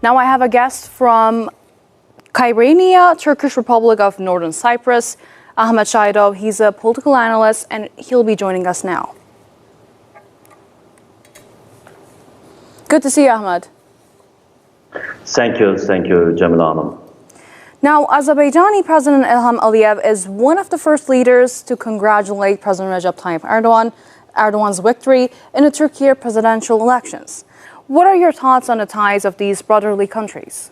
Now I have a guest from Kyrenia, Turkish Republic of Northern Cyprus, Ahmad Shahidov. He's a political analyst and he'll be joining us now. Good to see you, Ahmad. Thank you, Jamila Hanım. Now, Azerbaijani President Ilham Aliyev is one of the first leaders to congratulate President Recep Tayyip Erdoğan's victory in the Turkiye presidential elections. What are your thoughts on the ties of these brotherly countries?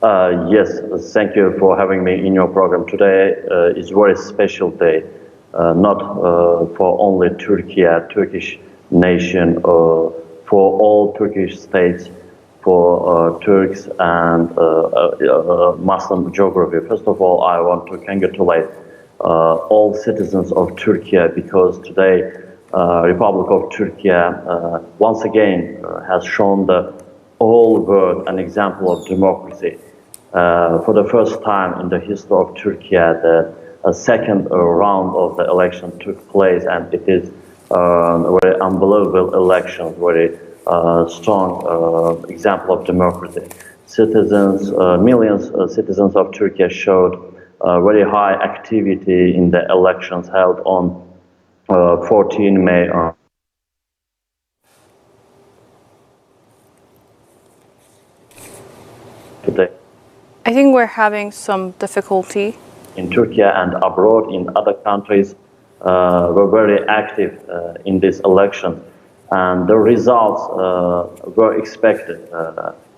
Yes, thank you for having me in your program. Today is a very special day, not for only Turkey, Turkish nation, for all Turkish states, for Turks and Muslim geography. First of all, I want to congratulate all citizens of Turkey because today Republic of Turkey once again has shown the whole world an example of democracy. For the first time in the history of Turkey, the second round of the election took place, and it is a very unbelievable election, very strong example of democracy. Citizens, millions of citizens of Turkey showed very high activity in the elections held on 14 May. Today. I think we're having some difficulty. In Turkey and abroad in other countries were very active in this election. And the results were expected,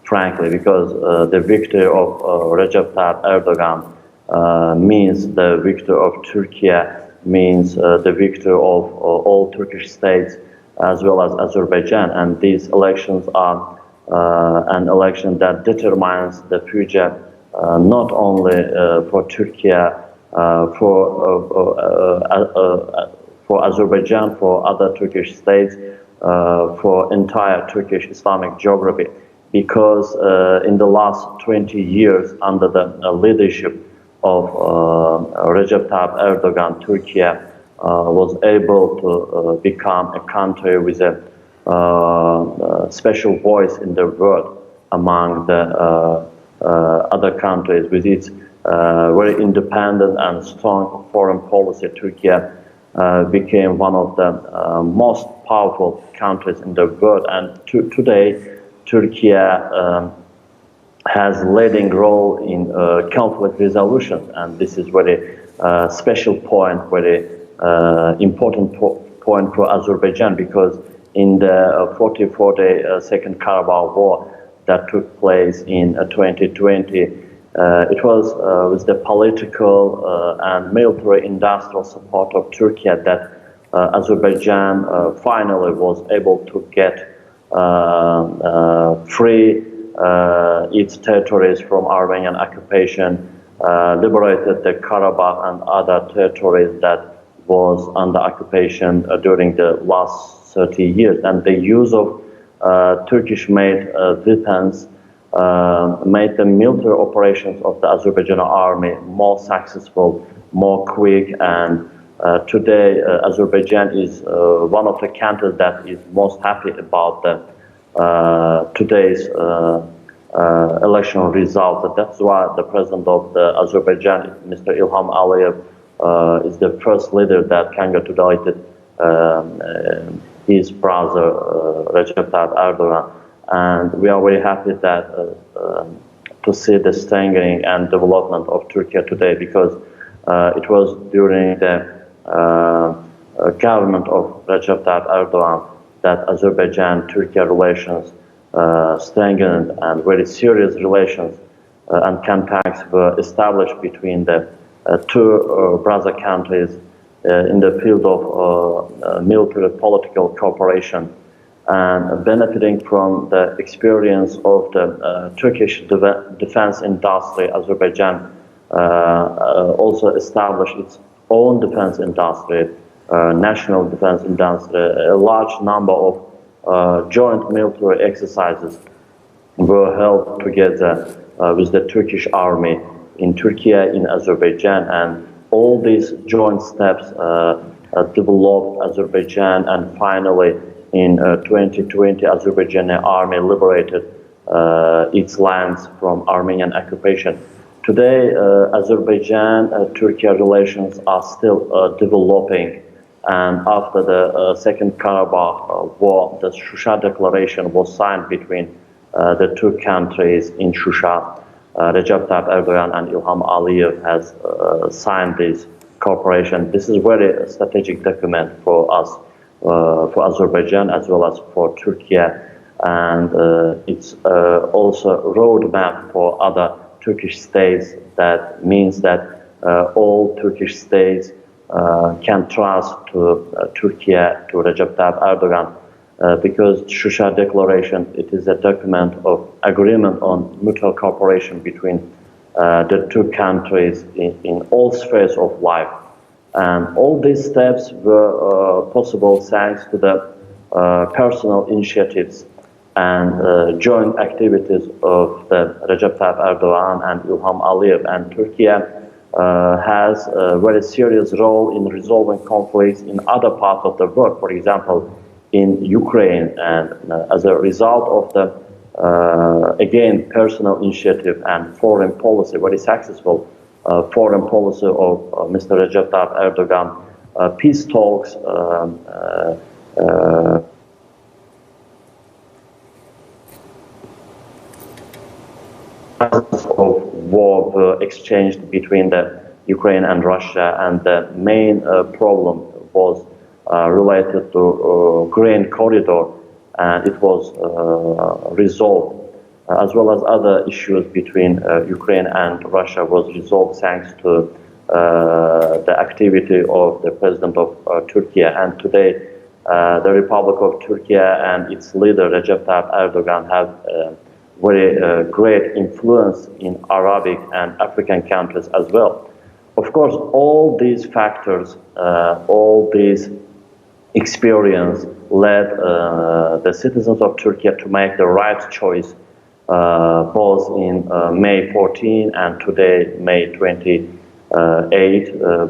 frankly, because the victory of Recep Tayyip Erdoğan means the victory of Turkey, means the victory of all Turkish states as well as Azerbaijan. And these elections are an election that determines the future not only for Turkey, for Azerbaijan, for other Turkish states, for entire Turkish-Islamic geography, because in the last 20 years, under the leadership of Recep Tayyip Erdoğan, Turkey was able to become a country with a special voice in the world among the other countries. With its very independent and strong foreign policy, Turkey became one of the most powerful countries in the world. And today, Turkey has leading role in conflict resolution, and this is very special point, very important point for Azerbaijan, because in the 44-day Second Karabakh War that took place in 2020, it was with the political and military industrial support of Turkey that Azerbaijan finally was able to get free its territories from Armenian occupation, liberated the Karabakh and other territories that was under occupation during the last 30 years. And the use of Turkish-made weapons made the military operations of the Azerbaijani army more successful, more quick, and today Azerbaijan is one of the countries that is most happy about the today's election result. That's why the president of the Azerbaijan, Mr. Ilham Aliyev, is the first leader that congratulated his brother Recep Tayyip Erdoğan. And we are very happy that to see the strengthening and development of Turkey today, because it was during the government of Recep Tayyip Erdoğan that Azerbaijan-Turkey relations strengthened, and very serious relations and contacts were established between the two brother countries in the field of military political cooperation, and benefiting from the experience of the Turkish defense industry. Azerbaijan also established its own defense industry, national defense industry. A large number of joint military exercises were held together with the Turkish army in Turkey, in Azerbaijan, and all these joint steps developed Azerbaijan, and finally in 2020 Azerbaijani army liberated its lands from Armenian occupation. Today, Azerbaijan-Turkey relations are still developing, and after the Second Karabakh War, the Shusha Declaration was signed between the two countries in Shusha. Recep Tayyip Erdoğan and İlham Aliyev has signed this cooperation. This is a very strategic document for us, for Azerbaijan as well as for Turkey, and it's also a roadmap for other Turkish states. That means that all Turkish states can trust to Turkey, to Recep Tayyip Erdoğan, because Shusha Declaration, it is a document of agreement on mutual cooperation between the two countries in all spheres of life. And all these steps were possible thanks to the personal initiatives and joint activities of the Recep Tayyip Erdoğan and İlham Aliyev. And Turkey has a very serious role in resolving conflicts in other parts of the world, for example, in Ukraine. And as a result of the, again, personal initiative and foreign policy, very successful foreign policy of Mr. Recep Tayyip Erdoğan, peace talks of war were exchanged between the Ukraine and Russia, and the main problem was related to grain corridor, and it was resolved, as well as other issues between Ukraine and Russia was resolved thanks to the activity of the president of Turkey. And today, the Republic of Turkey and its leader Recep Tayyip Erdoğan have very great influence in Arabic and African countries as well. Of course, all these factors, all these experience led the citizens of Turkey to make the right choice, both in May 14 and today, May 28.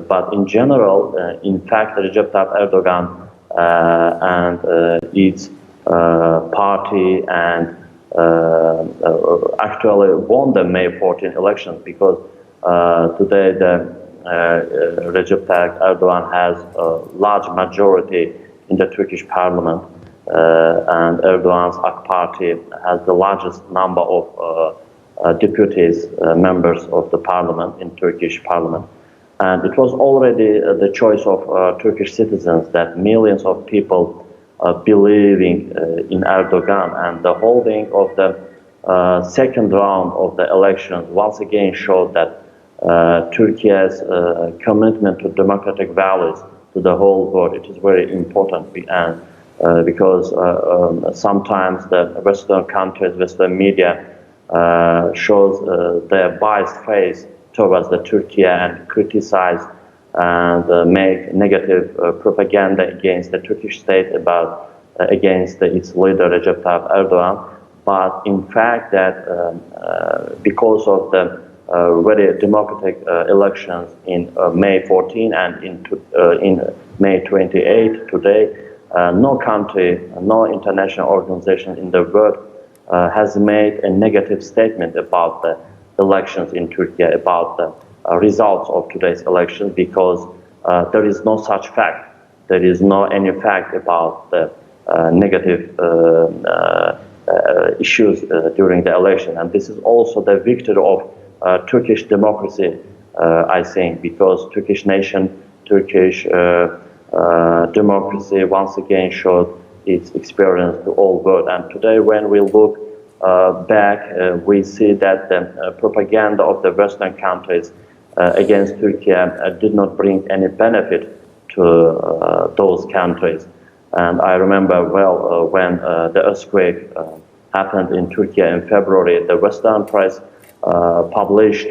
But in general, in fact, Recep Tayyip Erdoğan and its party and actually won the May 14 elections, because today the Recep Tayyip Erdoğan has a large majority in the Turkish parliament, and Erdoğan's AK Party has the largest number of deputies, members of the parliament in Turkish parliament. And it was already the choice of Turkish citizens that millions of people believing in Erdoğan, and the holding of the second round of the elections once again showed that Turkey's commitment to democratic values to the whole world, it is very important, and because sometimes the Western countries, Western media shows their biased face towards the Turkey and criticize and make negative propaganda against the Turkish state about against its leader Recep Tayyip Erdoğan. But in fact, that because of the very democratic elections in May 14 and in May 28 today, no country, no international organization in the world has made a negative statement about the elections in Turkey, about the results of today's election, because there is no such fact. There is no any fact about the negative issues during the election. And this is also the victory of Turkish democracy, I think, because Turkish nation, Turkish democracy once again showed its experience to all world. And today, when we look back, we see that the propaganda of the Western countries against Turkey did not bring any benefit to those countries. And I remember well when the earthquake happened in Turkey in February, the Western press published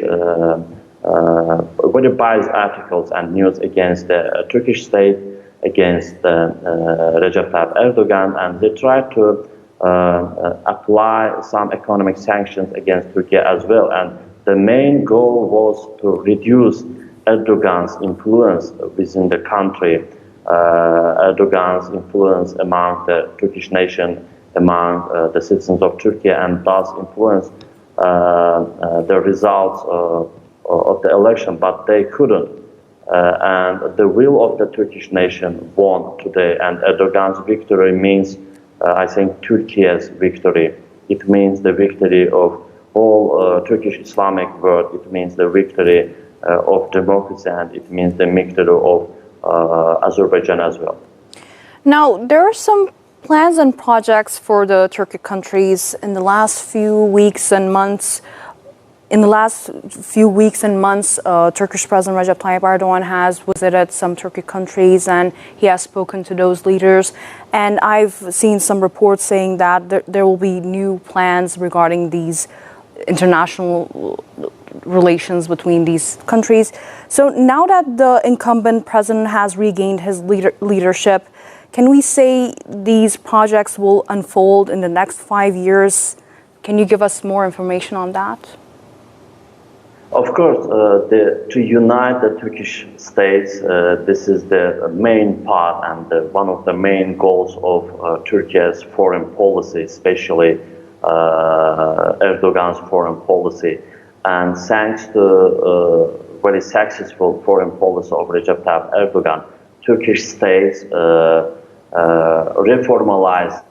very biased articles and news against the Turkish state, against Recep Tayyip Erdoğan, and they tried to apply some economic sanctions against Turkey as well. And the main goal was to reduce Erdoğan's influence within the country, Erdoğan's influence among the Turkish nation, among the citizens of Turkey and thus influence the results of the election, but they couldn't. And the will of the Turkish nation won today, and Erdogan's victory means, I think, Turkey's victory. It means the victory of all Turkish-Islamic world. It means the victory of democracy, and it means the victory of Azerbaijan as well. Now, there are some plans and projects for the Turkic countries in the last few weeks and months. Turkish President Recep Tayyip Erdoğan has visited some Turkic countries and he has spoken to those leaders. And I've seen some reports saying that there will be new plans regarding these international relations between these countries. So now that the incumbent president has regained his leadership, can we say these projects will unfold in the next 5 years? Can you give us more information on that? Of course, to unite the Turkish states, this is the main part and one of the main goals of Turkey's foreign policy, especially Erdogan's foreign policy. And thanks to very successful foreign policy of Recep Tayyip Erdoğan, Turkish states reformalized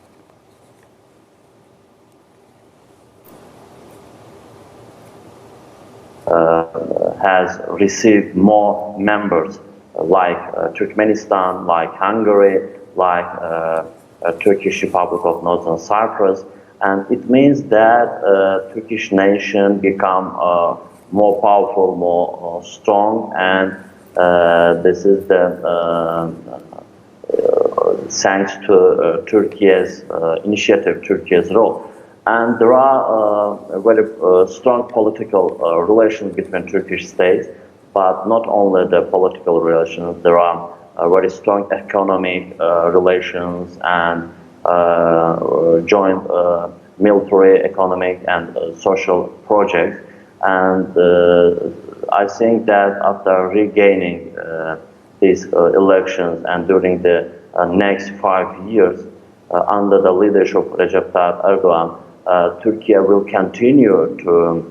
has received more members like Turkmenistan, like Hungary, like Turkish Republic of Northern Cyprus, and it means that Turkish nation become more powerful, more strong, and this is the thanks to Turkey's initiative, Turkey's role. And there are very strong political relations between Turkish states, but not only the political relations, there are very strong economic relations and joint military, economic, and social projects. And I think that after regaining these elections and during the next 5 years, under the leadership of Recep Tayyip Erdoğan, Turkey will continue to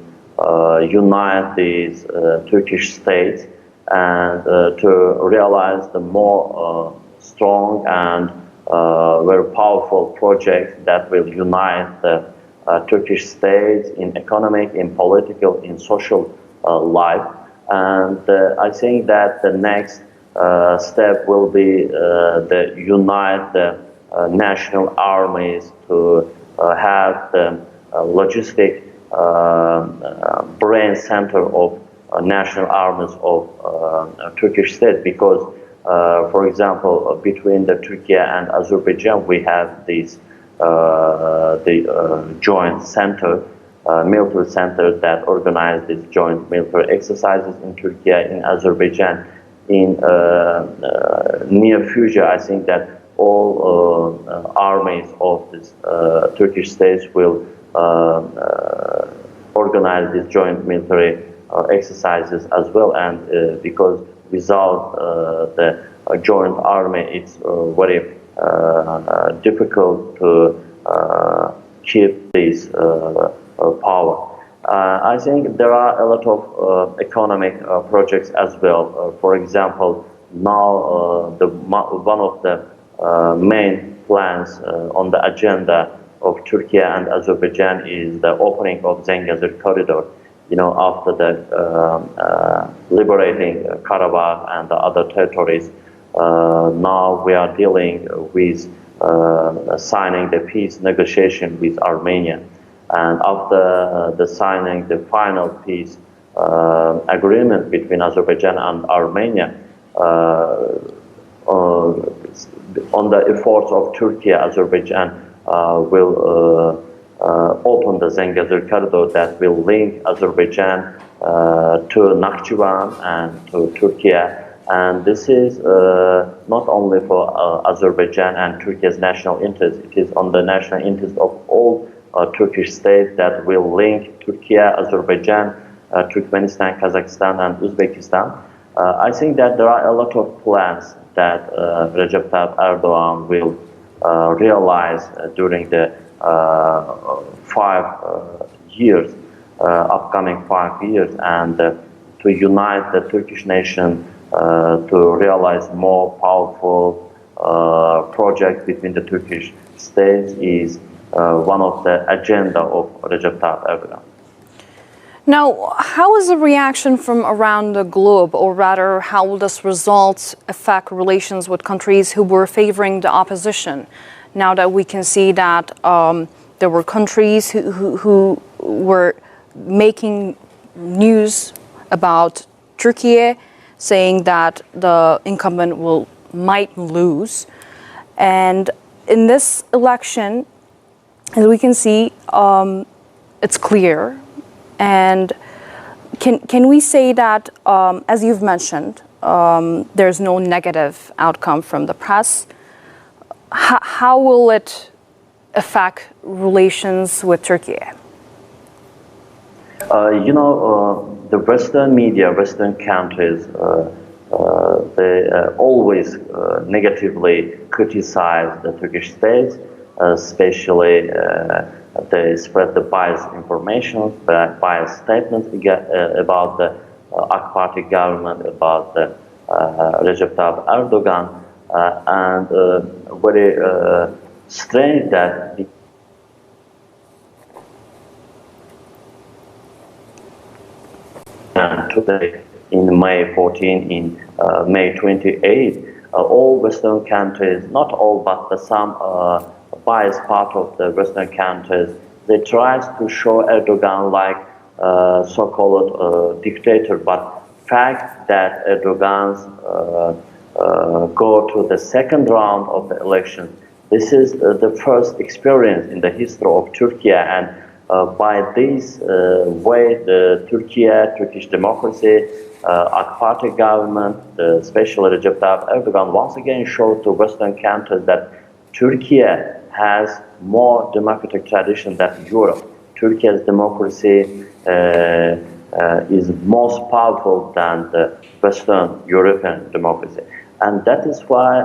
unite these Turkish states and to realize the more strong and very powerful projects that will unite the Turkish states in economic, in political, in social life. And I think that the next step will be the unite the national armies to have the logistic brain center of national armies of Turkish state, because for example between the Turkey and Azerbaijan we have these the joint center, military centers that organize these joint military exercises in Turkey, in Azerbaijan. In near future, I think that all armies of this Turkish states will organize these joint military exercises as well, and because without the joint army, it's very difficult to keep this power. I think there are a lot of economic projects as well. For example, now one of the main plans on the agenda of Turkey and Azerbaijan is the opening of Zengezur corridor. You know, after the liberating Karabakh and the other territories, now we are dealing with signing the peace negotiation with Armenia. And after the signing the final peace agreement between Azerbaijan and Armenia, on the efforts of Turkey, Azerbaijan will open the Zengezur corridor that will link Azerbaijan to Nakhchivan and to Turkey. And this is not only for Azerbaijan and Turkey's national interest, it is on the national interest of all Turkish states that will link Turkey, Azerbaijan, Turkmenistan, Kazakhstan, and Uzbekistan. I think that there are a lot of plans that Recep Tayyip Erdoğan will realize during the 5 years, upcoming 5 years, and to unite the Turkish nation to realize more powerful project between the Turkish states is one of the agenda of Recep Tayyip Erdoğan. Now, how is the reaction from around the globe, or rather, how will this result affect relations with countries who were favoring the opposition? Now that we can see that there were countries who were making news about Turkey, saying that the incumbent might lose, and in this election, as we can see, it's clear. And can we say that, as you've mentioned, there's no negative outcome from the press? How will it affect relations with Turkey? The Western media, Western countries, they always negatively criticize the Turkish states, especially they spread the biased information, biased statements about the AK Party government, about the Recep Tayyip Erdoğan, and very strange that today in May 14, in May 28, all Western countries, not all, but some biased part of the Western countries, they try to show Erdogan like so-called dictator, but fact that Erdogan's go to the second round of the election, this is the first experience in the history of Turkey, and by this way, the Turkish democracy, AK Party government, especially Recep Tayyip Erdoğan, once again showed to Western countries that Turkey has more democratic tradition than Europe. Turkey's democracy is most powerful than the Western European democracy. And that is why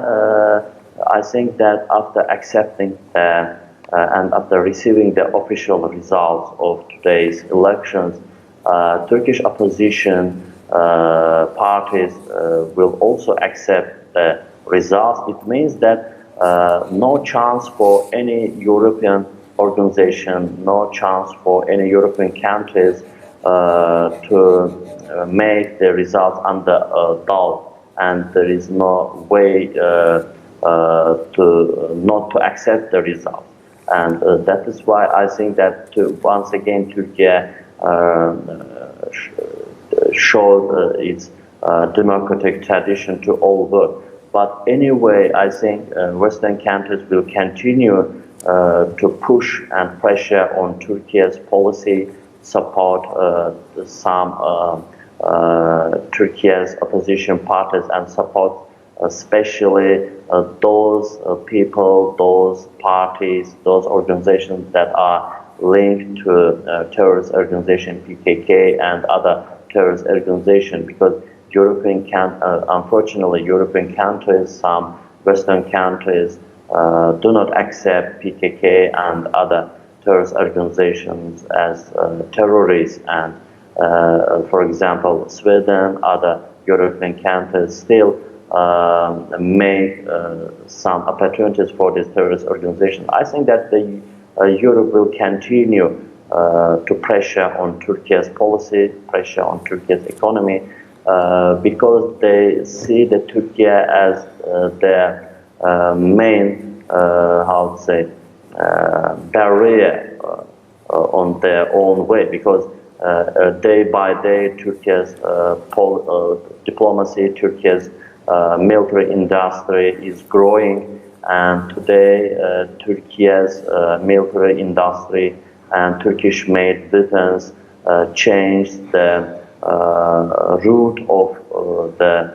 I think that after accepting and after receiving the official results of today's elections, Turkish opposition parties will also accept the results. It means that no chance for any European organization, no chance for any European countries to make the results under doubt, and there is no way to not to accept the results. And that is why I think that once again Turkey showed its democratic tradition to all world. But anyway, I think Western countries will continue to push and pressure on Turkey's policy, support some Turkey's opposition parties, and support especially those people, those parties, those organizations that are linked to terrorist organization PKK and other terrorist organizations, because unfortunately, European countries, some Western countries do not accept PKK and other terrorist organizations as terrorists. And for example, Sweden, other European countries still make some opportunities for this terrorist organization. I think that Europe will continue to pressure on Turkey's policy, pressure on Turkey's economy, because they see the Turkey as their main, barrier on their own way, because day by day Turkey's diplomacy, Turkey's military industry is growing, and today Turkey's military industry and Turkish-made weapons changed the route of the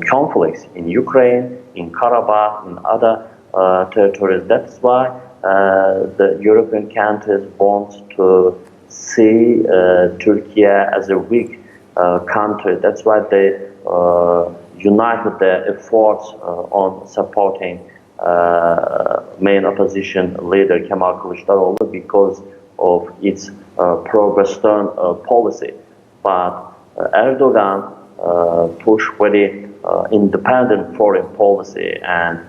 conflicts in Ukraine, in Karabakh, in other territories. That's why the European countries want to see Turkey as a weak country. That's why they united their efforts on supporting main opposition leader Kemal Kılıçdaroğlu because of its pro-Western policy. But Erdogan pushed very independent foreign policy, and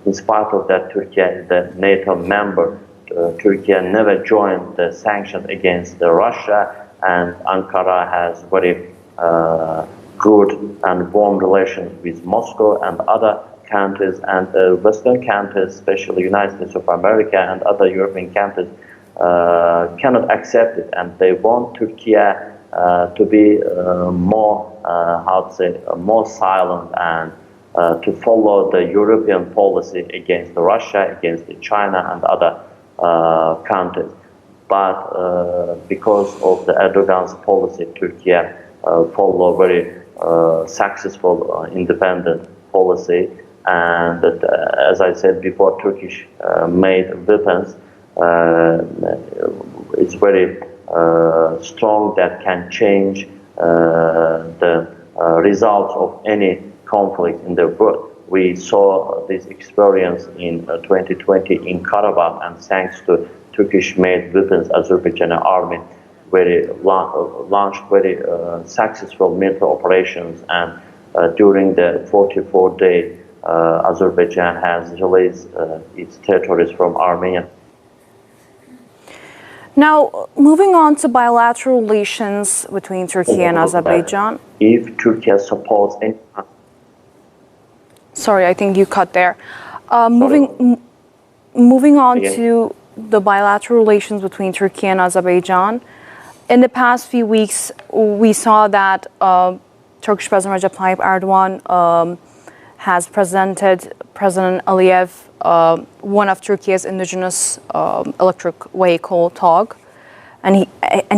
in spite of that, Turkey is the NATO member. Turkey never joined the sanctions against Russia, and Ankara has very good and warm relations with Moscow and other countries, and Western countries, especially United States of America and other European countries, cannot accept it, and they want Turkey to be more, more silent and to follow the European policy against Russia, against China and other countries. But because of the Erdogan's policy, Turkey follow very successful independent policy, and as I said before, Turkish made weapons is very strong that can change the results of any conflict in the world. We saw this experience in 2020 in Karabakh, and thanks to Turkish-made weapons, Azerbaijani army launched very successful military operations, and during the 44-day, Azerbaijan has released its territories from Armenia. Now, moving on to bilateral relations between Turkey and Azerbaijan. If Turkey supports any... Sorry, I think you cut there. Moving on to the bilateral relations between Turkey and Azerbaijan. In the past few weeks, we saw that Turkish President Recep Tayyip Erdoğan has presented President Aliyev one of Turkey's indigenous electric vehicle, TOG, and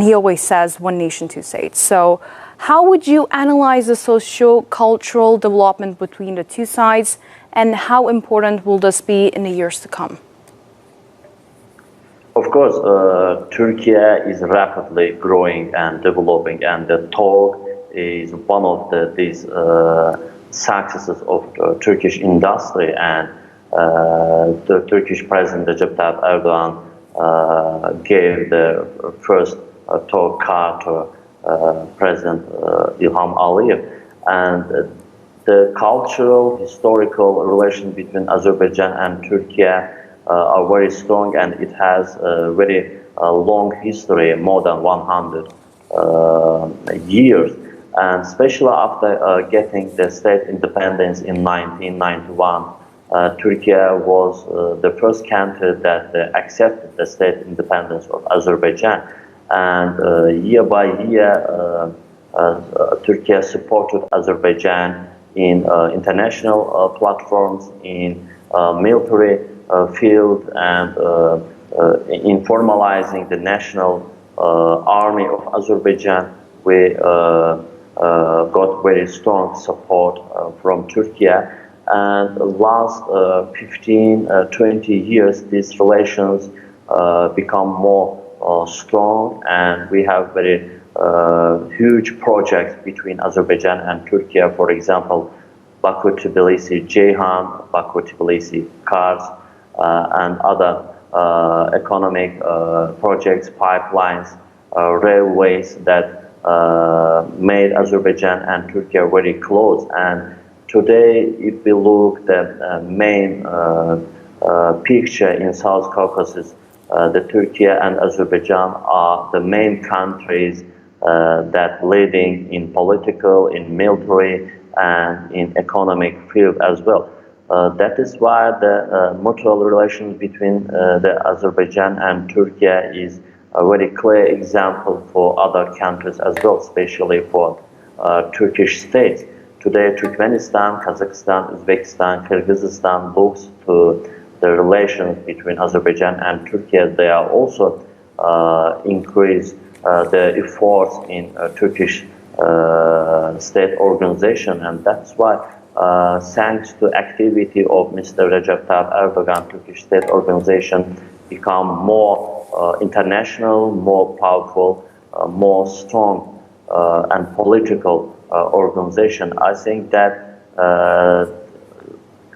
he always says one nation, two states. So how would you analyze the socio-cultural development between the two sides, and how important will this be in the years to come? Of course, Turkey is rapidly growing and developing, and the TOG is one of these successes of Turkish industry, and the Turkish President Recep Tayyip Erdoğan gave the first TOG car to President İlham Aliyev, and the cultural, historical relations between Azerbaijan and Turkey are very strong, and it has a very long history, more than 100 years. And especially after getting the state independence in 1991, Turkey was the first country that accepted the state independence of Azerbaijan. And year by year, Turkey supported Azerbaijan in international platforms, in military field, and in formalizing the national army of Azerbaijan. We got very strong support from Turkey, and the last 15-20 years these relations become more strong, and we have very huge projects between Azerbaijan and Turkey. For example, Baku-Tbilisi-Ceyhan, Baku-Tbilisi-Kars, and other economic projects, pipelines, railways that made Azerbaijan and Turkey very close. And today, if we look at the main picture in South Caucasus, the Turkey and Azerbaijan are the main countries that leading in political, in military, and in economic field as well. That is why the mutual relations between the Azerbaijan and Turkey is a very clear example for other countries as well, especially for Turkish states. Today, Turkmenistan, Kazakhstan, Uzbekistan, Kyrgyzstan looks to the relations between Azerbaijan and Turkey. They are also increase the efforts in Turkish state organization, and that's why thanks to activity of Mr. Recep Tayyip Erdoğan, Turkish state organization become more international, more powerful, more strong and political organization. I think that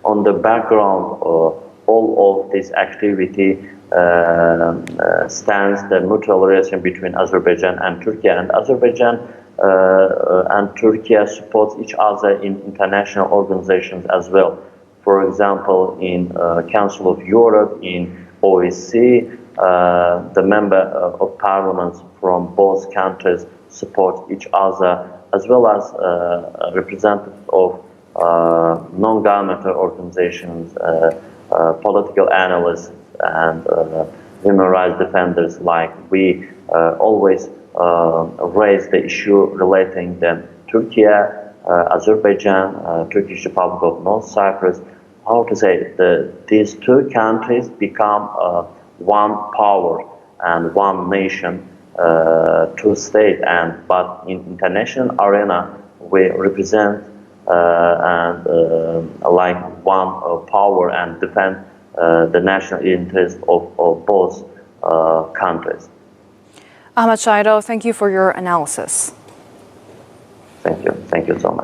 on the background all of this activity stands the mutual relation between Azerbaijan and Turkey, and Azerbaijan and Turkey support each other in international organizations as well. For example, in Council of Europe, in OSCE, the member of parliaments from both countries support each other, as well as representatives of non-governmental organizations, political analysts, and human rights defenders. Like we always raise the issue relating to Turkey, Azerbaijan, Turkish Republic of North Cyprus. How to say, these two countries become one power and one nation, two states, but in international arena we represent and like one power and defend the national interest of both countries. Ahmad Shahidov, thank you for your analysis. Thank you so much.